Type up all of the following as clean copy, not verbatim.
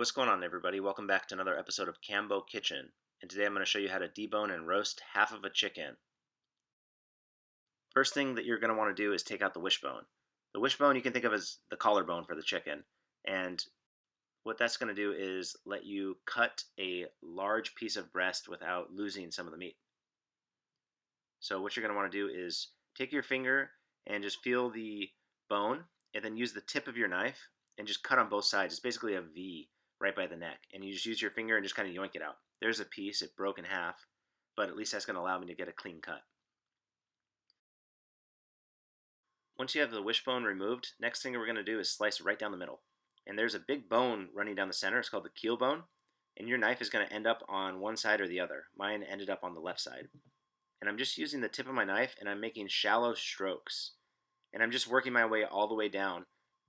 What's going on, everybody? Welcome back to another episode of Cambo Kitchen. And today I'm going to show you how to debone and roast half of a chicken. First thing that you're going to want to do is take out the wishbone. The wishbone you can think of as the collarbone for the chicken. And what that's going to do is let you cut a large piece of breast without losing some of the meat. So what you're going to want to do is take your finger and just feel the bone, and then use the tip of your knife and just cut on both sides. It's basically a V right by the neck, and you just use your finger and just kind of yoink it out. There's a piece, it broke in half, but at least that's going to allow me to get a clean cut. Once you have the wishbone removed, next thing we're going to do is slice right down the middle. And there's a big bone running down the center. It's called the keel bone, and your knife is going to end up on one side or the other. Mine ended up on the left side. And I'm just using the tip of my knife, and I'm making shallow strokes. And I'm just working my way all the way down,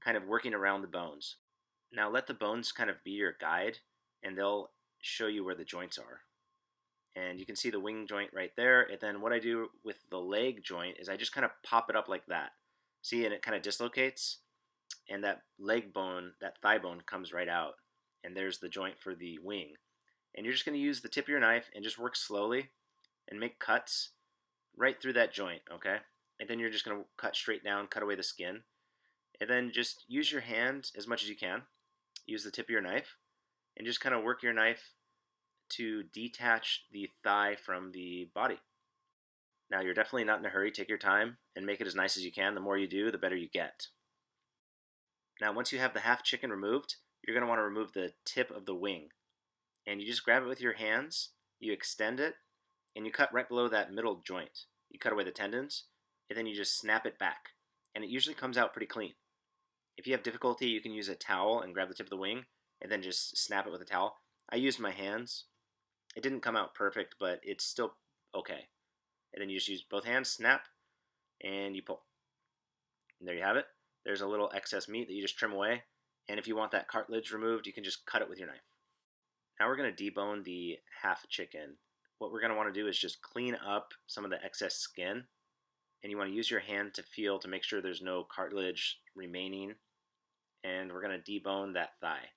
kind of working around the bones. Now let the bones kind of be your guide, and they'll show you where the joints are. And you can see the wing joint right there. And then what I do with the leg joint is I just kind of pop it up like that. See, and it kind of dislocates, and that leg bone, that thigh bone, comes right out. And there's the joint for the wing. And you're just going to use the tip of your knife and just work slowly and make cuts right through that joint, okay? And then you're just going to cut straight down, cut away the skin. And then just use your hand as much as you can. Use the tip of your knife and just kind of work your knife to detach the thigh from the body. Now, you're definitely not in a hurry. Take your time and make it as nice as you can. The more you do, the better you get. Now, once you have the half chicken removed, you're going to want to remove the tip of the wing. And you just grab it with your hands, you extend it, and you cut right below that middle joint. You cut away the tendons, and then you just snap it back. And it usually comes out pretty clean. If you have difficulty, you can use a towel and grab the tip of the wing, and then just snap it with a towel. I used my hands. It didn't come out perfect, but it's still okay. And then you just use both hands, snap, and you pull. And there you have it. There's a little excess meat that you just trim away. And if you want that cartilage removed, you can just cut it with your knife. Now we're going to debone the half chicken. What we're going to want to do is just clean up some of the excess skin. And you want to use your hand to feel to make sure there's no cartilage remaining. And we're going to debone that thigh.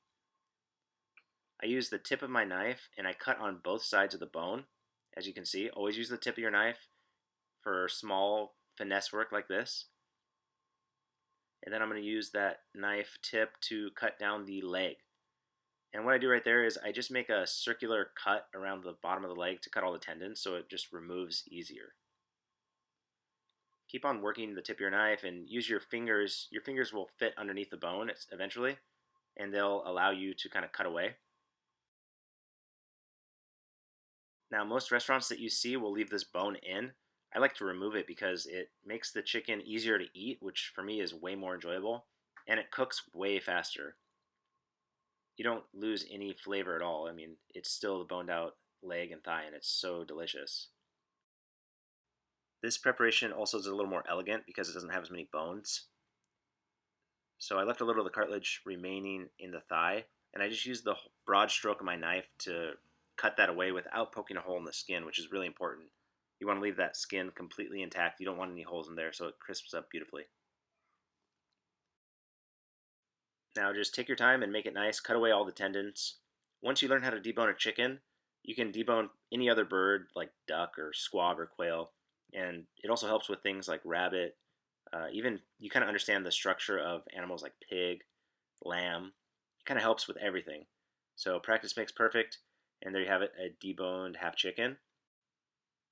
I use the tip of my knife and I cut on both sides of the bone. As you can see, always use the tip of your knife for small finesse work like this. And then I'm going to use that knife tip to cut down the leg. And what I do right there is I just make a circular cut around the bottom of the leg to cut all the tendons, so it just removes easier. Keep on working the tip of your knife and use your fingers. Your fingers will fit underneath the bone eventually, and they'll allow you to kind of cut away. Now, most restaurants that you see will leave this bone in. I like to remove it because it makes the chicken easier to eat, which for me is way more enjoyable, and it cooks way faster. You don't lose any flavor at all. I mean, it's still the boned out leg and thigh, and it's so delicious. This preparation also is a little more elegant because it doesn't have as many bones. So I left a little of the cartilage remaining in the thigh, and I just used the broad stroke of my knife to cut that away without poking a hole in the skin, which is really important. You want to leave that skin completely intact. You don't want any holes in there, so it crisps up beautifully. Now just take your time and make it nice. Cut away all the tendons. Once you learn how to debone a chicken, you can debone any other bird like duck or squab or quail. And it also helps with things like rabbit. Even you kind of understand the structure of animals like pig, lamb. It kind of helps with everything. So practice makes perfect. And there you have it, a deboned half chicken.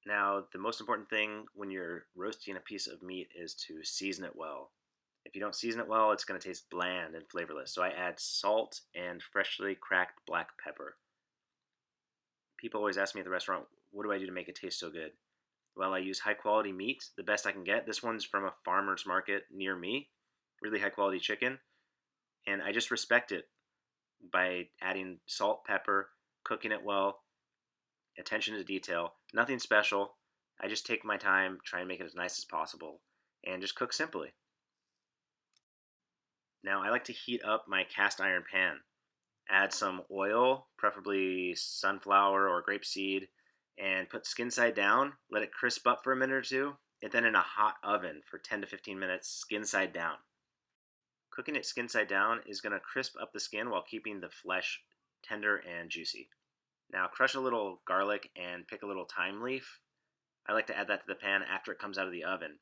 Now, the most important thing when you're roasting a piece of meat is to season it well. If you don't season it well, it's going to taste bland and flavorless. So I add salt and freshly cracked black pepper. People always ask me at the restaurant, what do I do to make it taste so good? Well, I use high quality meat, the best I can get. This one's from a farmer's market near me, really high quality chicken. And I just respect it by adding salt, pepper, cooking it well, attention to detail. Nothing special. I just take my time, try and make it as nice as possible, and just cook simply. Now I like to heat up my cast iron pan. Add some oil, preferably sunflower or grapeseed, and put skin side down. Let it crisp up for a minute or two, and then in a hot oven for 10 to 15 minutes, skin side down. Cooking it skin side down is going to crisp up the skin while keeping the flesh tender and juicy. Now crush a little garlic and pick a little thyme leaf. I like to add that to the pan after it comes out of the oven.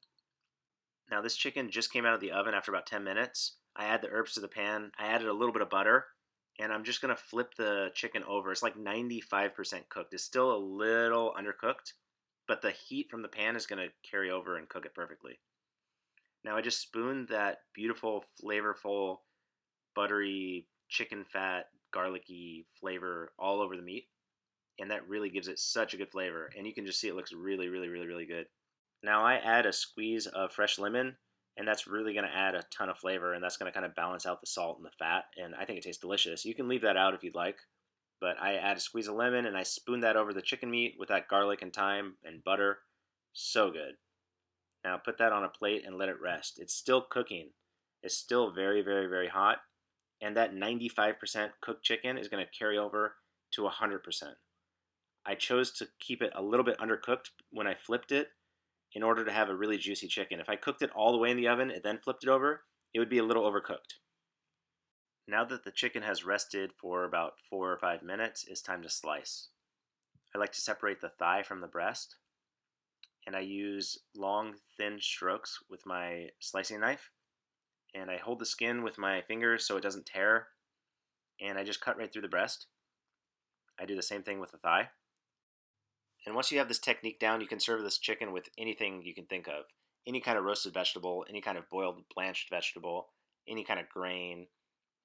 Now this chicken just came out of the oven after about 10 minutes. I add the herbs to the pan. I added a little bit of butter, and I'm just going to flip the chicken over. It's like 95% cooked. It's still a little undercooked, but the heat from the pan is going to carry over and cook it perfectly. Now I just spooned that beautiful, flavorful, buttery chicken fat, garlicky flavor all over the meat, and that really gives it such a good flavor. And you can just see it looks really, really, really, really good. Now I add a squeeze of fresh lemon, and that's really going to add a ton of flavor, and that's going to kind of balance out the salt and the fat, and I think it tastes delicious. You can leave that out if you'd like, but I add a squeeze of lemon, and I spoon that over the chicken meat with that garlic and thyme and butter. So good. Now put that on a plate and let it rest. It's still cooking. It's still very, very, very hot, and that 95% cooked chicken is going to carry over to 100%. I chose to keep it a little bit undercooked when I flipped it in order to have a really juicy chicken. If I cooked it all the way in the oven and then flipped it over, it would be a little overcooked. Now that the chicken has rested for about 4 or 5 minutes, it's time to slice. I like to separate the thigh from the breast, and I use long, thin strokes with my slicing knife, and I hold the skin with my fingers so it doesn't tear, and I just cut right through the breast. I do the same thing with the thigh. And once you have this technique down, you can serve this chicken with anything you can think of. Any kind of roasted vegetable, any kind of boiled blanched vegetable, any kind of grain,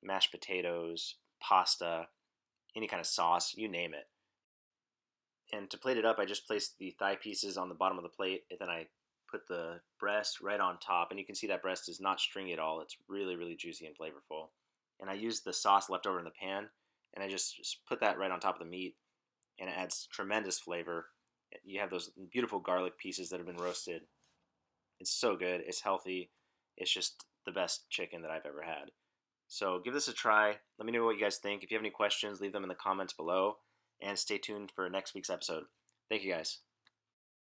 mashed potatoes, pasta, any kind of sauce, you name it. And to plate it up, I just place the thigh pieces on the bottom of the plate, and then I put the breast right on top. And you can see that breast is not stringy at all. It's really, really juicy and flavorful. And I use the sauce left over in the pan, and I just put that right on top of the meat, and it adds tremendous flavor. You have those beautiful garlic pieces that have been roasted. It's so good. It's healthy. It's just the best chicken that I've ever had. So give this a try. Let me know what you guys think. If you have any questions, leave them in the comments below. And stay tuned for next week's episode. Thank you guys.